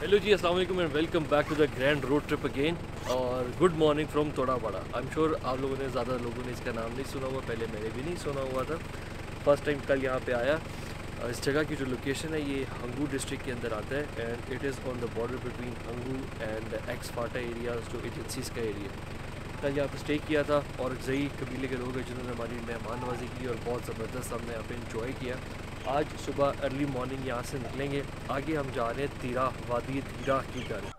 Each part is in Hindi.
हेलो जी, अस्सलाम वालेकुम and welcome back to the grand road trip again. और good morning from Todawada. I am sure आप लोगों ने ज़्यादा लोगों ने इसका नाम नहीं सुना हुआ, पहले मैंने भी नहीं सुना हुआ था। फर्स्ट टाइम कल यहाँ पे आया। इस जगह की जो लोकेशन है ये हंगू डिस्ट्रिक्ट के अंदर आता है and it is on the border between Hangu and x Phata areas जो एजेंसीज़ का एरिया। कल यहाँ पे स्टे किया था और जई कबीले के लोग हैं जिन्होंने हमारी मेहमान नवाजी की और बहुत ज़बरदस्त हमने यहाँ पे इंजॉय किया। आज सुबह अर्ली मॉर्निंग यहाँ से निकलेंगे, आगे हम जा रहे हैं तीरा, वादी तीरा की तरफ।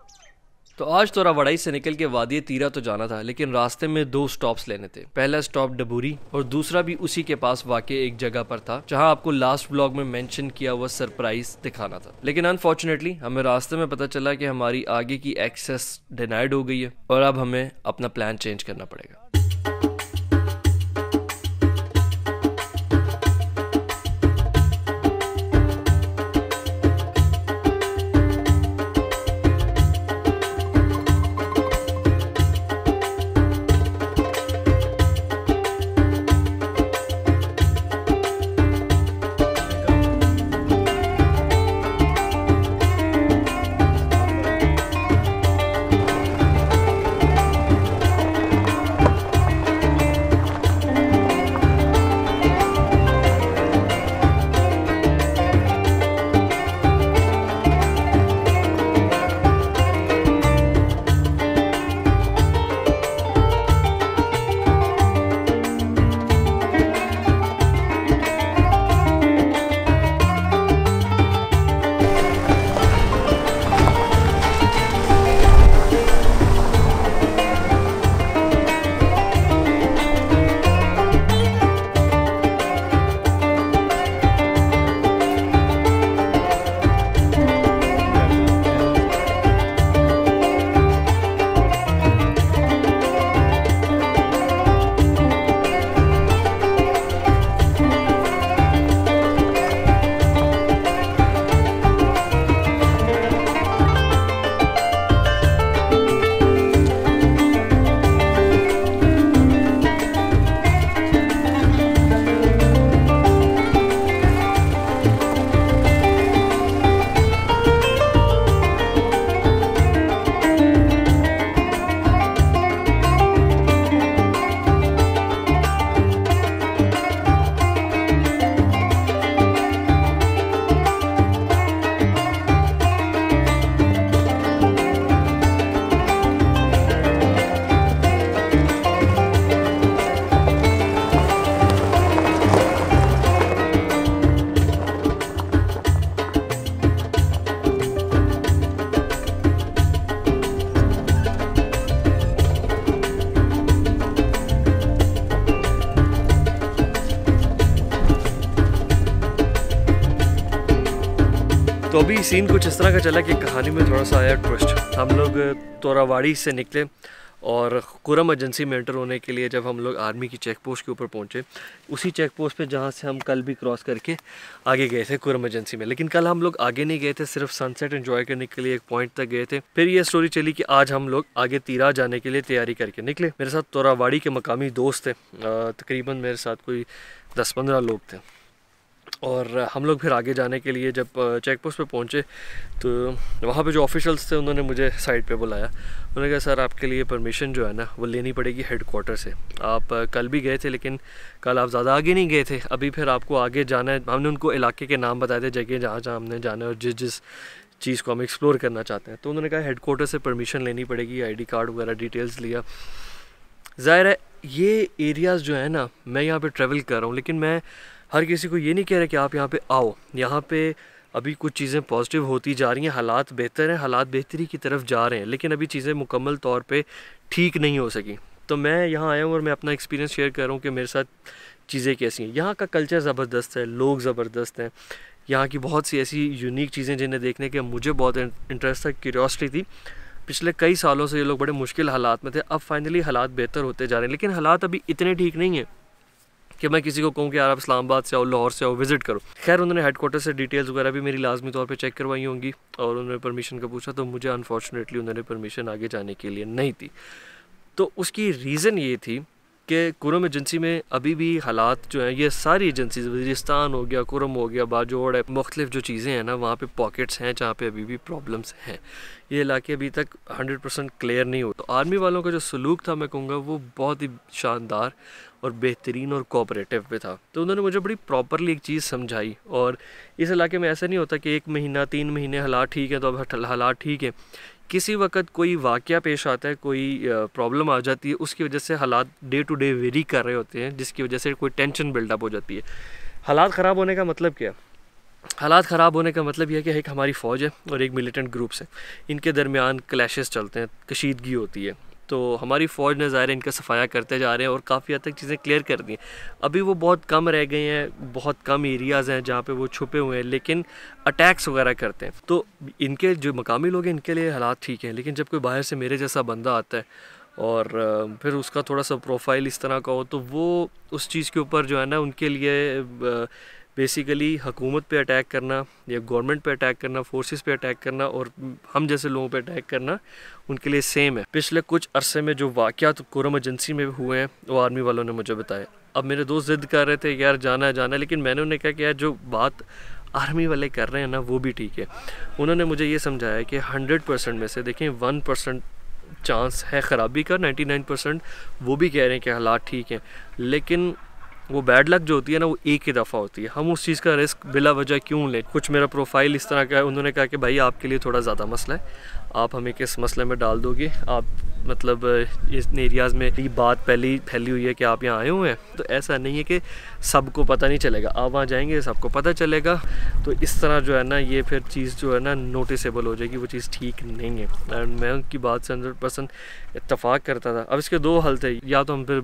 तो आज तोड़ावाड़ी से निकल के वादी तीरा तो जाना था, लेकिन रास्ते में दो स्टॉप्स लेने थे। पहला स्टॉप डबूरी और दूसरा भी उसी के पास वाकई एक जगह पर था जहां आपको लास्ट ब्लॉग में मेंशन किया हुआ सरप्राइज दिखाना था। लेकिन अनफॉर्चुनेटली हमें रास्ते में पता चला कि हमारी आगे की एक्सेस डिनाइड हो गई है और अब हमें अपना प्लान चेंज करना पड़ेगा। तो अभी सीन कुछ इस तरह का चला कि कहानी में थोड़ा सा आया ट्विस्ट। हम लोग तोड़ावाड़ी से निकले और कुरम एजेंसी में एंटर होने के लिए जब हम लोग आर्मी की चेक पोस्ट के ऊपर पहुंचे, उसी चेक पोस्ट पे जहां से हम कल भी क्रॉस करके आगे गए थे कुरम एजेंसी में। लेकिन कल हम लोग आगे नहीं गए थे, सिर्फ सनसेट एंजॉय करने के लिए एक पॉइंट तक गए थे। फिर ये स्टोरी चली कि आज हम लोग आगे तीरा जाने के लिए तैयारी करके निकले। मेरे साथ तोड़ावाड़ी के मकामी दोस्त थे, तकरीबन मेरे साथ कोई 10-15 लोग थे। और हम लोग फिर आगे जाने के लिए जब चेक पोस्ट पे पहुँचे तो वहाँ पे जो ऑफिशियल्स थे उन्होंने मुझे साइड पे बुलाया। उन्होंने कहा सर आपके लिए परमिशन जो है ना वो लेनी पड़ेगी हेडक्वार्टर से। आप कल भी गए थे लेकिन कल आप ज़्यादा आगे नहीं गए थे, अभी फिर आपको आगे जाना है। हमने उनको इलाके के नाम बताए थे, जगह जहाँ जहाँ हमने जाना है और जिस जिस चीज़ को हम एक्सप्लोर करना चाहते हैं। तो उन्होंने कहा हेडक्वार्टर से परमिशन लेनी पड़ेगी। ID कार्ड वगैरह डिटेल्स लिया। ज़ाहिर है ये एरियाज़ जो है ना, मैं यहाँ पर ट्रैवल कर रहा हूँ लेकिन मैं हर किसी को ये नहीं कह रहा कि आप यहाँ पे आओ। यहाँ पे अभी कुछ चीज़ें पॉजिटिव होती जा रही हैं, हालात बेहतर हैं, हालात बेहतरी की तरफ जा रहे हैं, लेकिन अभी चीज़ें मुकम्मल तौर पे ठीक नहीं हो सकी। तो मैं यहाँ आया हूँ और मैं अपना एक्सपीरियंस शेयर कर रहा हूँ कि मेरे साथ चीज़ें कैसी हैं। यहाँ का कल्चर ज़बरदस्त है, लोग ज़बरदस्त हैं। यहाँ की बहुत सी ऐसी यूनिक चीज़ें जिन्हें देखने के मुझे बहुत इंटरेस्ट था, क्यूरियोसिटी थी। पिछले कई सालों से ये लोग बड़े मुश्किल हालात में थे, अब फाइनली हालात बेहतर होते जा रहे हैं, लेकिन हालात अभी इतने ठीक नहीं हैं कि मैं किसी को कहूँ कि यार आप इस्लामाबाद से आओ, लाहौर से आओ, विज़िट करो। खैर उन्होंने हेडक्वार्टर से डिटेल्स वगैरह भी मेरी लाजमी तौर पे चेक करवाई होंगी और उन्होंने परमिशन का पूछा, तो मुझे अनफॉर्चुनेटली उन्होंने परमिशन आगे जाने के लिए नहीं थी। तो उसकी रीज़न ये थी कि कुरम एजेंसी में अभी भी हालात जो हैं, ये सारी एजेंसीज, वज़ीरिस्तान हो गया, कुरम हो गया, बाजोड़ है, मुख्तलिफ जो चीज़ें हैं ना, वहाँ पे पॉकेट्स हैं जहाँ पे अभी भी प्रॉब्लम्स हैं। ये इलाके अभी तक 100% क्लियर नहीं हो। तो आर्मी वालों का जो सलूक था, मैं कहूँगा वो बहुत ही शानदार और बेहतरीन और कोऑपरेटिव पे था। तो उन्होंने मुझे बड़ी प्रॉपरली एक चीज़ समझाई। और इस इलाके में ऐसा नहीं होता कि 1 महीना 3 महीने हालात ठीक है तो अब हालात ठीक है। किसी वक्त कोई वाक़या पेश आता है, कोई प्रॉब्लम आ जाती है, उसकी वजह से हालात डे टू डे वेरी कर रहे होते हैं, जिसकी वजह से कोई टेंशन बिल्डअप हो जाती है। हालात ख़राब होने का मतलब क्या है? हालात ख़राब होने का मतलब यह है कि एक हमारी फ़ौज है और एक मिलिटेंट ग्रुप्स है, इनके दरमियान क्लैशेस चलते हैं, कशीदगी होती है। तो हमारी फ़ौज ने ज़ाहिर इनका सफाया करते जा रहे हैं और काफ़ी हद तक चीज़ें क्लियर कर दी हैं। अभी वो बहुत कम रह गए हैं, बहुत कम एरियाज़ हैं जहाँ पे वो छुपे हुए हैं, लेकिन अटैक्स वगैरह करते हैं। तो इनके जो मकामी लोग हैं, इनके लिए हालात ठीक हैं। लेकिन जब कोई बाहर से मेरे जैसा बंदा आता है और फिर उसका थोड़ा सा प्रोफाइल इस तरह का हो, तो वो उस चीज़ के ऊपर जो है ना, उनके लिए बेसिकली हुकूमत पे अटैक करना या गवर्नमेंट पे अटैक करना, फोर्सेस पे अटैक करना और हम जैसे लोगों पे अटैक करना उनके लिए सेम है। पिछले कुछ अरसे में जो वाक़यात कुरम एजेंसी में हुए हैं, वो आर्मी वालों ने मुझे बताया। अब मेरे दोस्त ज़िद कर रहे थे यार जाना है, लेकिन मैंने उन्हें कहा कि यार जो बात आर्मी वाले कर रहे हैं ना, वो भी ठीक है। उन्होंने मुझे ये समझाया कि 100% में से देखें 1% चांस है ख़राबी का, 99% वो भी कह रहे हैं कि हालात ठीक हैं। लेकिन वो बैड लक जो होती है ना, वो एक ही दफ़ा होती है। हम उस चीज़ का रिस्क बिला वजह क्यों लें? कुछ मेरा प्रोफाइल इस तरह का है, उन्होंने कहा कि भाई आपके लिए थोड़ा ज़्यादा मसला है, आप हमें किस मसले में डाल दोगे? आप मतलब इस एरियाज़ में ये बात पहले ही फैली हुई है कि आप यहाँ आए हुए हैं, तो ऐसा नहीं है कि सबको पता नहीं चलेगा। आप वहाँ जाएंगे सबको पता चलेगा, तो इस तरह जो है ना, ये फिर चीज़ जो है ना नोटिसेबल हो जाएगी, वो चीज़ ठीक नहीं है। एंड मैं उनकी बात से 100% इत्तफाक करता था। अब इसके 2 हल थे, या तो हम फिर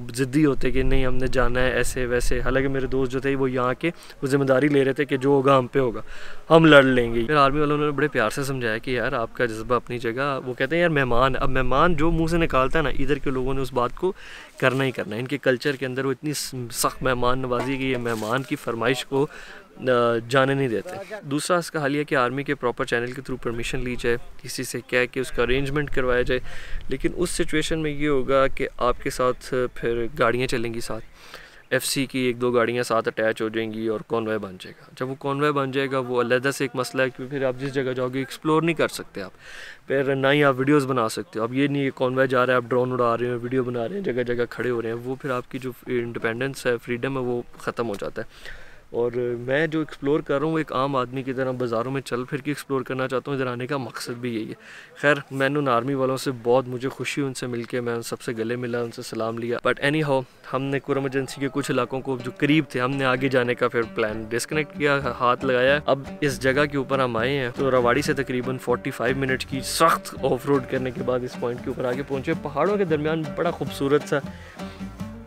ज़िद्दी होते कि नहीं हमने जाना है ऐसे वैसे। हालांकि मेरे दोस्त जो थे वो यहाँ के वो ज़िम्मेदारी ले रहे थे कि जो होगा हम पे होगा, हम लड़ लेंगे। फिर आर्मी वालों ने बड़े प्यार से समझाया कि यार आपका जज्बा अपनी जगह। वो कहते हैं यार मेहमान, अब मेहमान जो मुंह से निकालता है ना, इधर के लोगों ने उस बात को करना ही करना है। इनके कल्चर के अंदर वो इतनी सख्त मेहमान नवाजी की ये मेहमान की फरमाइश को जाने नहीं देते। दूसरा इसका हाल है कि आर्मी के प्रॉपर चैनल के थ्रू परमिशन ली जाए, किसी से कह के उसका अरेंजमेंट करवाया जाए। लेकिन उस सिचुएशन में ये होगा कि आपके साथ फिर गाड़ियाँ चलेंगी, साथ FC की 1-2 गाड़ियाँ साथ अटैच हो जाएंगी और कॉन्वॉय बन जाएगा। जब वो कॉन्वॉय बन जाएगा, वो अलग से एक मसला है क्योंकि फिर आप जिस जगह जाओगे एक्सप्लोर नहीं कर सकते आप, फिर ना ही आप वीडियोस बना सकते हो। अब ये नहीं है कॉन्वॉय जा रहा है, आप ड्रोन उड़ा रहे हो, वीडियो बना रहे हैं, जगह जगह खड़े हो रहे हैं, वो फिर आपकी जो इंडिपेंडेंस है, फ्रीडम है, वो ख़त्म हो जाता है। और मैं जो एक्सप्लोर कर रहा हूँ, एक आम आदमी की तरह बाज़ारों में चल फिर के एक्सप्लोर करना चाहता हूँ। इधर आने का मकसद भी यही है। खैर मैंने उन आर्मी वालों से बहुत मुझे खुशी, उनसे मिलके मैं उन सबसे गले मिला, उनसे सलाम लिया। बट एनी हाउ हमने कुरम एजेंसी के कुछ इलाकों को जो करीब थे, हमने आगे जाने का फिर प्लान डिस्कनेक्ट किया, हाथ लगाया। अब इस जगह के ऊपर हम आए हैं, तो रवाड़ी से तकरीबन 45 मिनट की सख्त ऑफ रोड करने के बाद इस पॉइंट के ऊपर आगे पहुँचे। पहाड़ों के दरमियान बड़ा खूबसूरत सा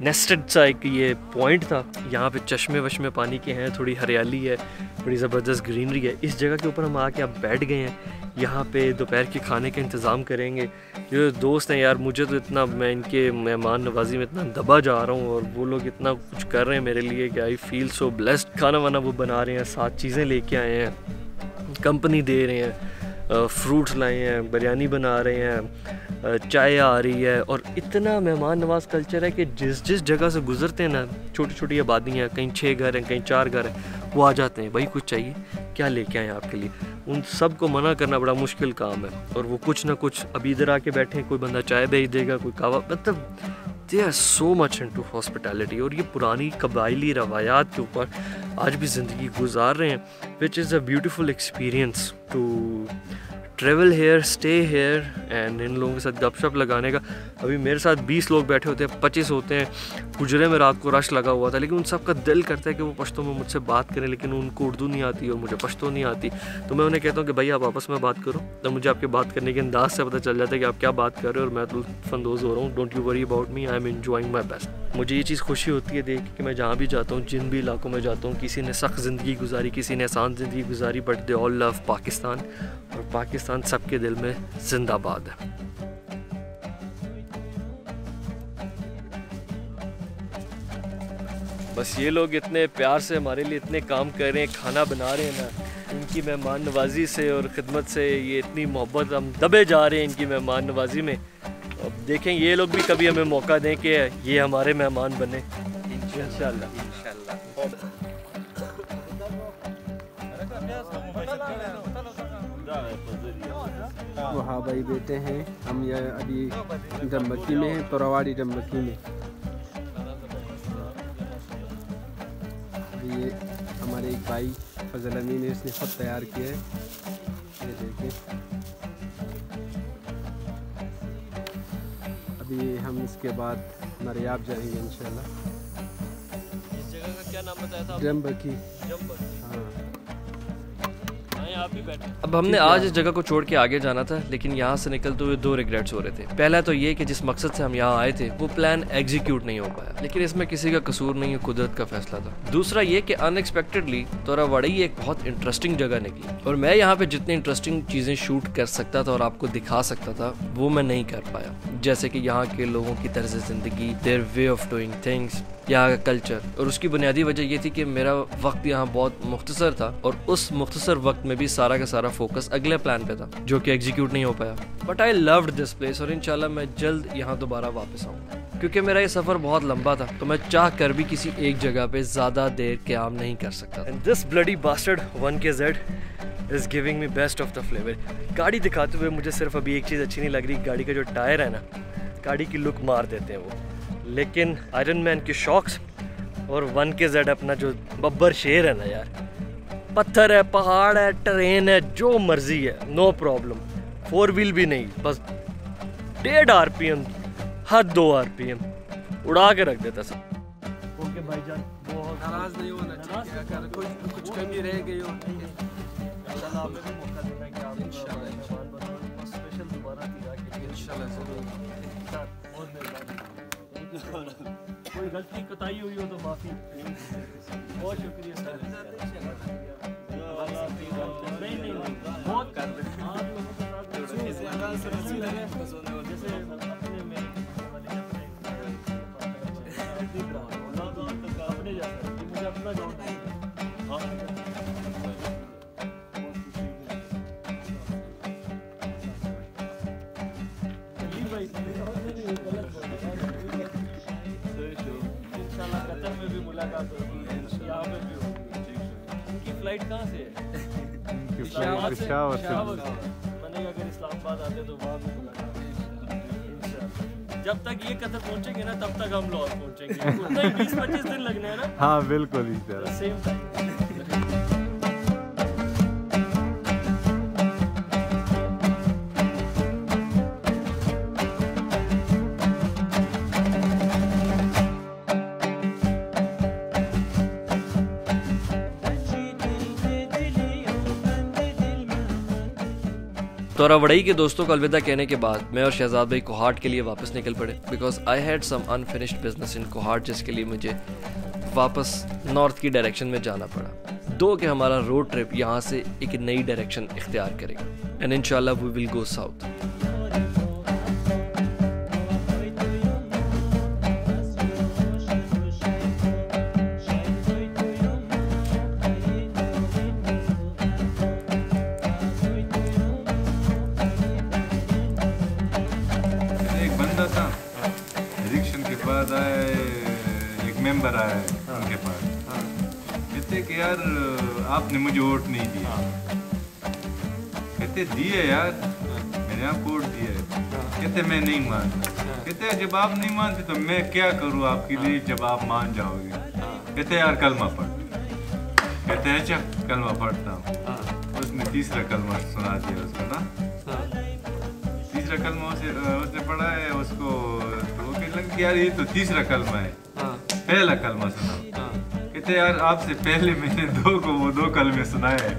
नेस्टेड सा एक ये पॉइंट था। यहाँ पे चश्मे वश्मे पानी के हैं, थोड़ी हरियाली है, बड़ी ज़बरदस्त ग्रीनरी है। इस जगह के ऊपर हम आके अब बैठ गए हैं। यहाँ पे दोपहर के खाने का इंतज़ाम करेंगे। जो दोस्त हैं यार, मुझे तो इतना, मैं इनके मेहमान नवाजी में इतना दबा जा रहा हूँ और वो लोग इतना कुछ कर रहे हैं मेरे लिए कि आई फील सो ब्लेस्ड। खाना वाना वो बना रहे हैं, 7 चीज़ें लेके आए हैं, कंपनी दे रहे हैं, फ्रूट्स लाए हैं, बिरयानी बना रहे हैं, चाय आ रही है। और इतना मेहमान नवाज कल्चर है कि जिस जगह से गुजरते हैं ना, छोटी छोटी आबादियाँ, कहीं 6 घर हैं, कहीं 4 घर हैं, वो आ जाते हैं, भाई कुछ चाहिए, क्या लेके आए आपके लिए। उन सब को मना करना बड़ा मुश्किल काम है। और वो कुछ ना कुछ, अभी इधर आके बैठे हैं, कोई बंदा चाय भेज देगा, कोई कहवा, मतलब they are so much into hospitality. और ये पुरानी कबायली रवायात के ऊपर आज भी ज़िंदगी गुजार रहे हैं, which is a beautiful experience to travel here, stay here and इन लोगों के साथ गपशप लगाने का। अभी मेरे साथ 20 लोग बैठे होते हैं, 25 होते हैं। हुजरे में रात को रश लगा हुआ था, लेकिन उन सब का दिल करता है कि वो पश्तो में मुझसे बात करें, लेकिन उनको उर्दू नहीं आती और मुझे पश्तो नहीं आती। तो मैं उन्हें कहता हूँ कि भाई आप आपस में बात करो, तो मुझे आपके बात करने के अंदाज से पता चल जाता है कि आप क्या बात कर रहे हो और मैं लुत्फ़अंदोज़ हो रहा हूँ। Don't you worry about me, I am enjoying my best. मुझे ये चीज़ खुशी होती है देख कि मैं जहाँ भी जाता हूँ, जिन भी इलाकों में जाता हूँ, किसी ने सख्त ज़िंदगी गुजारी, किसी ने आसान ज़िंदगी गुजारी, but they all love Pakistan. और पाकिस्तान सबके दिल में जिंदाबाद है। बस ये लोग इतने प्यार से हमारे लिए इतने काम कर रहे हैं, खाना बना रहे हैं ना, इनकी मेहमान नवाजी से और ख़िदमत से ये इतनी मोहब्बत, हम दबे जा रहे हैं इनकी मेहमान नवाजी में। अब देखें ये लोग भी कभी हमें मौका दें कि ये हमारे मेहमान बने इंशाल्लाह। वहाँ भाई बेटे हैं, हम ये अभी डम्बकी में हैं, तोरावाड़ी डम्बकी में। ये हमारे एक भाई फजल अमीन ने इसने खुद तैयार किया है, ये देखें। अभी हम इसके बाद नरियाब जाएंगे इंशाल्लाह। इस जगह का क्या नाम बताया था? डम्बकी। हाँ, आप भी बैठे। अब हमने आज इस जगह को छोड़ के आगे जाना था, लेकिन यहाँ से निकलते हुए 2 रिग्रेट्स हो रहे थे। पहला तो ये कि जिस मकसद से हम यहाँ आए थे वो प्लान एग्जीक्यूट नहीं हो पाया, लेकिन इसमें किसी का कसूर नहीं है, कुदरत का फैसला था। दूसरा ये कि अनएक्सपेक्टेडली तोरावाड़ी एक बहुत इंटरेस्टिंग जगह निकली और मैं यहाँ पे जितनी इंटरेस्टिंग चीजें शूट कर सकता था और आपको दिखा सकता था वो मैं नहीं कर पाया। जैसे कि यहाँ के लोगों की तर्ज जिंदगी, their way of doing things, यहाँ का कल्चर। और उसकी बुनियादी वजह ये थी कि मेरा वक्त यहाँ बहुत मुख्तसर था और उस मुख्तसर वक्त में भी सारा का सारा फोकस अगले प्लान पे था जो कि एग्जीक्यूट नहीं हो पाया। But I loved this place और इंशाल्लाह मैं जल्द यहाँ दोबारा वापस आऊँगा, क्योंकि मेरा ये सफर बहुत लंबा था तो मैं चाह कर भी किसी एक जगह पे ज्यादा देर क़याम नहीं कर सकता। And this bloody bastard 1KZ is giving me best of the flavour. गाड़ी दिखाते हुए मुझे सिर्फ अभी एक चीज़ अच्छी नहीं लग रही, गाड़ी का जो टायर है ना, गाड़ी की लुक मार देते हैं वो। लेकिन आयरन मैन के शॉक्स और 1KZ अपना जो बब्बर शेर है ना यार, पत्थर है, पहाड़ है, ट्रेन है, जो मर्जी है, नो प्रॉब्लम। 4 व्हील भी नहीं, बस 1.5 RPM, हद 2 RPM उड़ा के रख देता सब। ओके भाईजान, बहुत नाराज नहीं होना चाहिए, अगर कुछ कमी रह गई हो इंशाल्लाह हमें भी मौका देना है कि आप इंशाल्लाह स्पेशल दोबारा के लिए इंशाल्लाह जरूर। बहुत मेहरबानी, कोई गलती कोताही हुई हो तो माफी। बहुत शुक्रिया सर। नहीं नहीं बहुत कर रहे हैं आप लोगों के साथ जैसे अपने में अपने जैसा मुझे अपना गाँव है। उनकी फ्लाइट कहाँ से है? पेशावर से। मैंने अगर इस्लामाबाद आते तो वहाँ भी मुलाकात। जब तक ये कतर पहुँचेंगे ना तब तक हम लाहौर पहुँचेंगे, उतना ही 20-25 दिन लगने हैं ना। हाँ बिल्कुल इस तरह सेम टाइम। तोरावाड़ी के दोस्तों को अलविदा कहने के बाद मैं और शहजाद भाई कोहाट के लिए वापस निकल पड़े, because I had some unfinished business in Kohat, जिसके लिए मुझे वापस नॉर्थ की डायरेक्शन में जाना पड़ा। दो कि हमारा रोड ट्रिप यहाँ से एक नई डायरेक्शन इख्तियार करेगा एंड इंशाल्लाह we will go south. Member आया है उनके पास, कहते कि यार आपने मुझे वोट नहीं दिया। कहते दिए यार, मैंने आपको वोट दिया। कहते मैं नहीं मानता। कहते जब आप नहीं मानते तो मैं क्या करूँ आपके लिए जब आप मान जाओगे। कहते यार कलमा पढ़। कहते अच्छा कलमा पढ़ता हूँ। उसने तीसरा कलमा सुना दिया उसको ना, तीसरा कलमा उसने पढ़ा है उसको, तो वो कहने लगा यार ये तो तीसरा कलमा है, पहला कलमा सुना। कहते यार आपसे पहले मैंने 2 कलमे सुनाए हैं।